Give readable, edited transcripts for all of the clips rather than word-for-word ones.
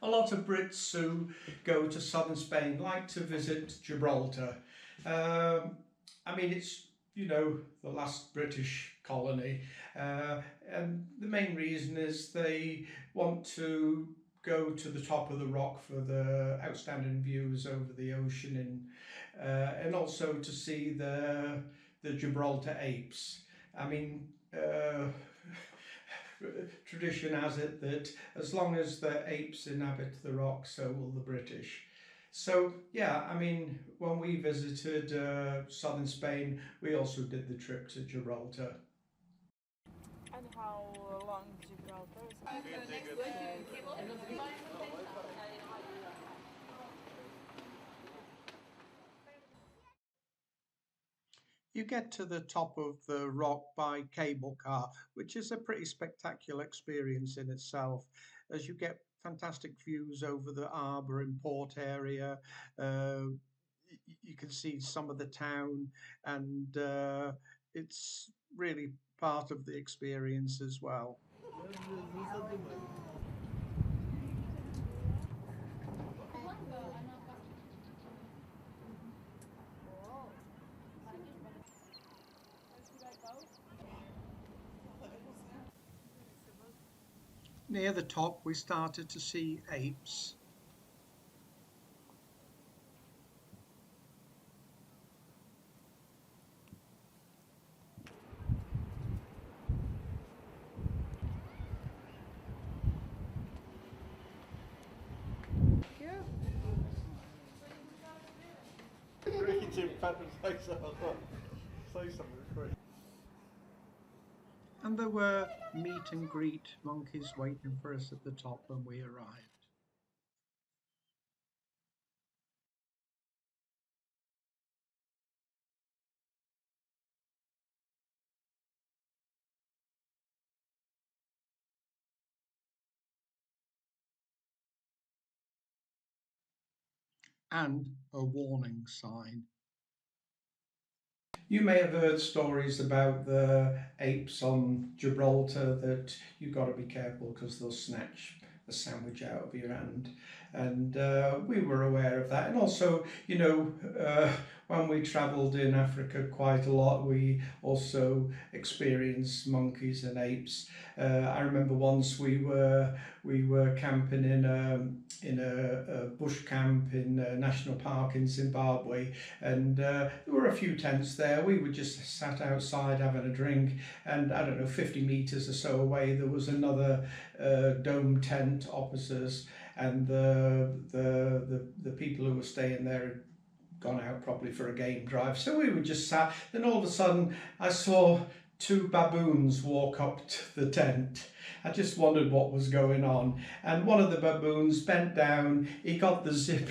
a lot of Brits who go to southern Spain like to visit Gibraltar. I mean, it's, you know, the last British colony, and the main reason is they want to go to the top of the rock for the outstanding views over the ocean, and also to see the Gibraltar apes. I mean, tradition has it that as long as the apes inhabit the rock, so will the British. So yeah, I mean, when we visited southern Spain, we also did the trip to Gibraltar. And how long Gibraltar is? You get to the top of the rock by cable car, which is a pretty spectacular experience in itself, as you get fantastic views over the harbour and port area. Uh, you can see some of the town, and it's really part of the experience as well. Near the top, we started to see apes. And there were meet and greet monkeys waiting for us at the top when we arrived. And a warning sign. You may have heard stories about the apes on Gibraltar that you've got to be careful because they'll snatch the sandwich out of your hand. And we were aware of that. And also, you know, when we travelled in Africa quite a lot, we also experienced monkeys and apes. I remember once we were camping in a bush camp in a national park in Zimbabwe, and there were a few tents there. We were just sat outside having a drink, and I don't know, 50 meters or so away there was another dome tent opposite us, and the people who were staying there had gone out probably for a game drive. So we were just sat. Then all of a sudden I saw two baboons walk up to the tent. I just wondered what was going on. And one of the baboons bent down, he got the zip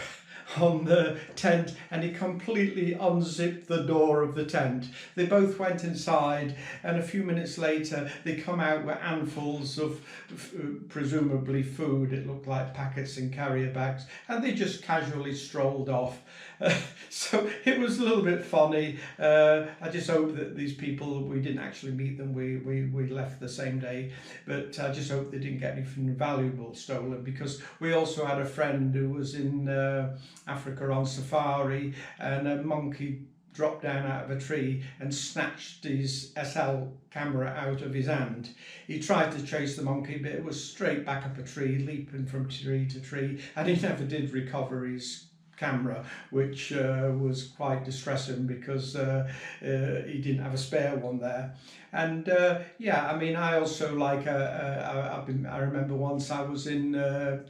on the tent and he completely unzipped the door of the tent. They both went inside, and a few minutes later they come out with handfuls of presumably food. It looked like packets and carrier bags, and they just casually strolled off. So it was a little bit funny. I just hope that these people, we didn't actually meet them, we left the same day, but I just hope they didn't get anything valuable stolen, because we also had a friend who was in Africa on safari, and a monkey dropped down out of a tree and snatched his SL camera out of his hand. He tried to chase the monkey, but it was straight back up a tree, leaping from tree to tree, and he never did recover his camera, which was quite distressing because he didn't have a spare one there. And yeah, I mean, I also like I remember once I was in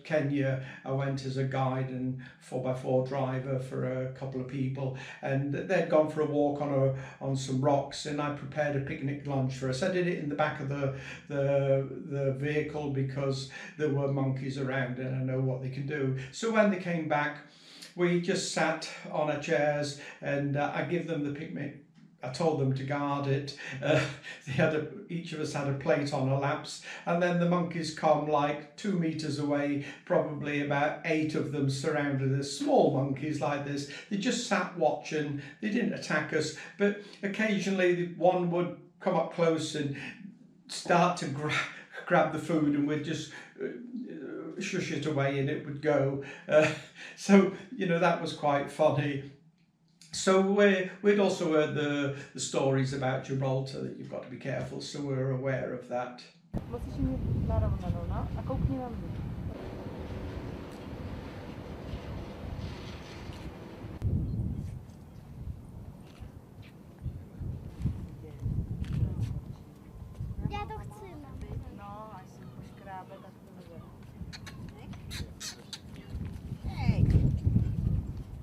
Kenya. I went as a guide and 4x4 driver for a couple of people, and they'd gone for a walk on some rocks, and I prepared a picnic lunch for us. I did it in the back of the vehicle because there were monkeys around and I know what they can do. So when they came back, we just sat on our chairs, and I give them the picnic. I told them to guard it. Each of us had a plate on our laps, and then the monkeys come like 2 meters away, probably about 8 of them surrounded us, small monkeys like this. They just sat watching. They didn't attack us, but occasionally one would come up close and start to grab the food, and we'd just shush it away and it would go. So, you know, that was quite funny. So we'd also heard the stories about Gibraltar, that you've got to be careful, so we're aware of that. Ja to chcę, mamo. No, a si poškrábe, tak to bude.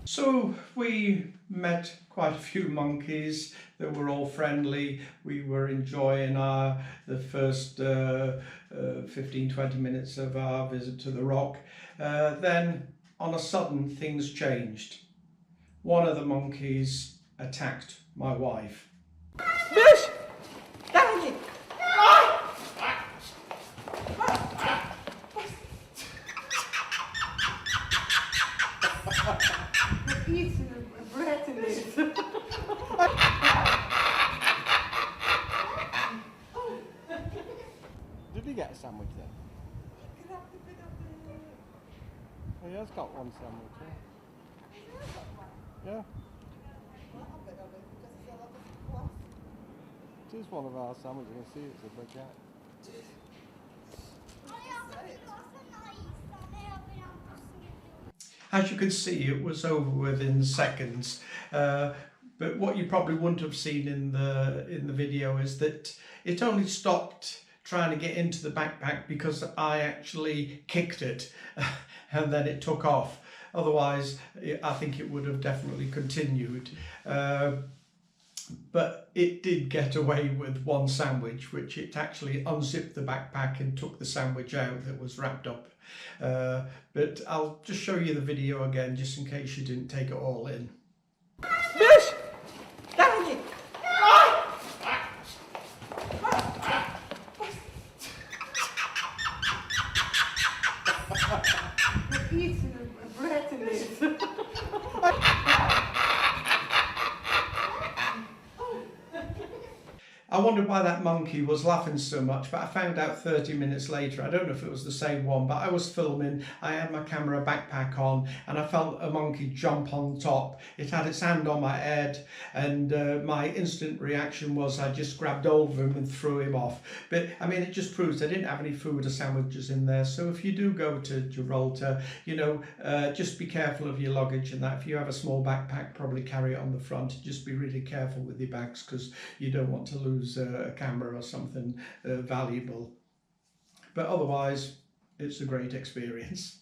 So we met quite a few monkeys. They were all friendly. We were enjoying the first 15-20 minutes of our visit to the rock. Then on a sudden things changed. One of the monkeys attacked my wife. Did he get a sandwich then? Oh, he has got one sandwich, yeah. Yeah. It is one of our sandwiches, you can see it's a baguette. As you can see, it was over within seconds. But what you probably wouldn't have seen in the video is that it only stopped trying to get into the backpack because I actually kicked it and then it took off. Otherwise, I think it would have definitely continued. But it did get away with one sandwich, which it actually unzipped the backpack and took the sandwich out that was wrapped up. But I'll just show you the video again, just in case you didn't take it all in. I wondered why that monkey was laughing so much, but I found out 30 minutes later. I don't know if it was the same one, but I was filming, I had my camera backpack on, and I felt a monkey jump on top. It had its hand on my head, and my instant reaction was I just grabbed hold of him and threw him off. But I mean, it just proves I didn't have any food or sandwiches in there. So if you do go to Gibraltar, you know, just be careful of your luggage and that. If you have a small backpack, probably carry it on the front. Just be really careful with your bags, because you don't want to lose a camera or something valuable. But otherwise, it's a great experience.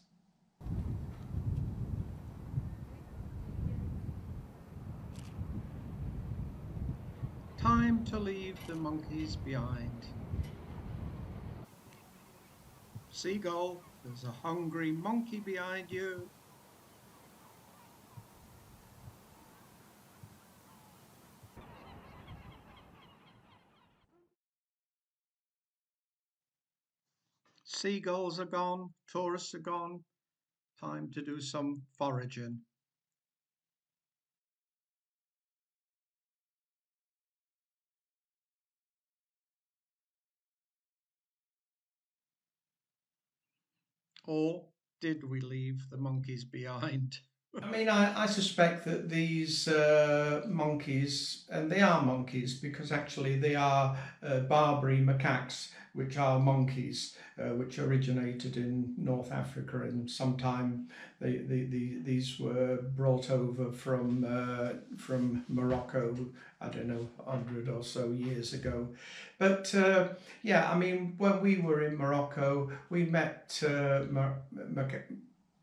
Time to leave the monkeys behind. Seagull, there's a hungry monkey behind you. Seagulls are gone, tourists are gone. Time to do some foraging. Or did we leave the monkeys behind? I mean, I suspect that these monkeys, and they are monkeys because actually they are Barbary macaques, which are monkeys, which originated in North Africa, and sometime these were brought over from Morocco, I don't know, 100 or so years ago. But yeah, I mean, when we were in Morocco, we met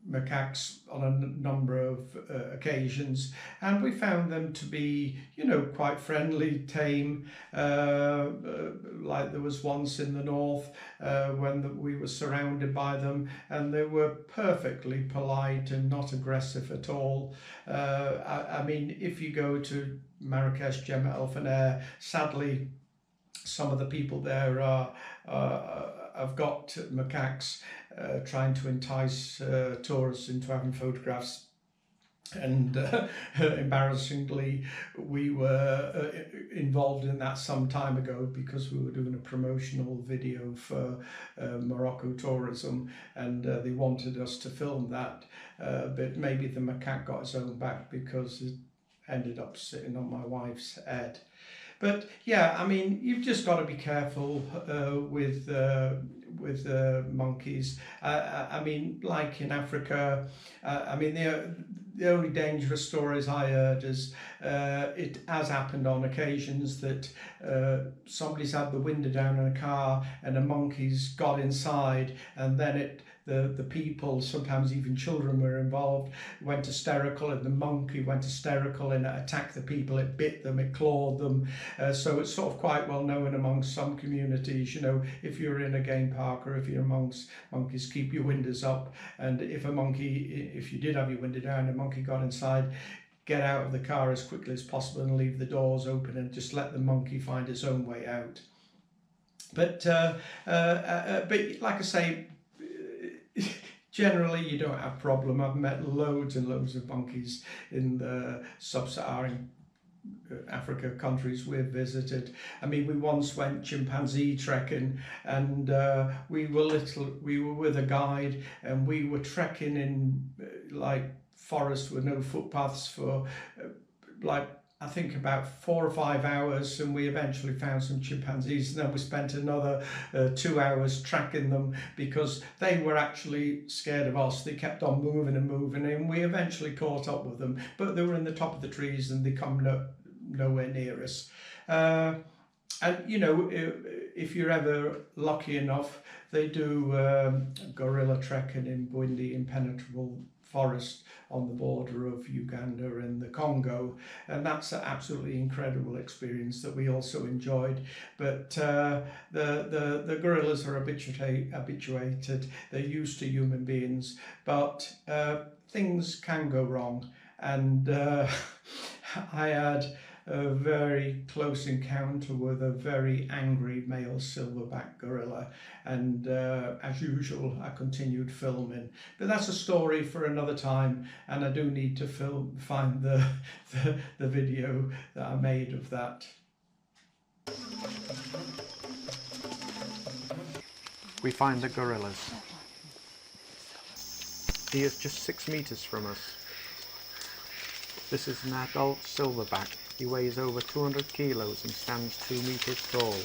macaques on a number of occasions, and we found them to be, you know, quite friendly, tame. Like there was once in the north when we were surrounded by them, and they were perfectly polite and not aggressive at all. I mean, if you go to Marrakesh, Jemaa El Fner, sadly, some of the people there have got macaques trying to entice tourists into having photographs And embarrassingly, we were involved in that some time ago because we were doing a promotional video for Morocco tourism, and they wanted us to film that, but maybe the macaque got his own back because it ended up sitting on my wife's head. But yeah, I mean, you've just got to be careful with monkeys. I mean, like in Africa, I mean, the only dangerous stories I heard is it has happened on occasions that somebody's had the window down in a car and a monkey's got inside, and then the people, sometimes even children were involved, went hysterical, and the monkey went hysterical and it attacked the people, it bit them, it clawed them. So it's sort of quite well known amongst some communities, you know, if you're in a game park or if you're amongst monkeys, keep your windows up. And if you did have your window down, a monkey got inside, get out of the car as quickly as possible and leave the doors open and just let the monkey find its own way out. But like I say, generally you don't have problem. I've met loads and loads of monkeys in the Sub Saharan Africa countries we've visited. I mean, we once went chimpanzee trekking, and we were with a guide, and we were trekking in like forest with no footpaths for like I think about 4 or 5 hours, and we eventually found some chimpanzees, and then we spent another 2 hours tracking them because they were actually scared of us. They kept on moving and moving, and we eventually caught up with them, but they were in the top of the trees and they come nowhere near us. And you know, if you're ever lucky enough, they do gorilla trekking in Bwindi impenetrable forest on the border of Uganda and the Congo, and that's an absolutely incredible experience that we also enjoyed. But the gorillas are habituated, they're used to human beings, but things can go wrong, and I had a very close encounter with a very angry male silverback gorilla, and as usual I continued filming, but that's a story for another time, and I do need to find the video that I made of that. We find the gorillas. He is just 6 meters from us. This is an adult silverback. He weighs over 200 kilos and stands 2 meters tall.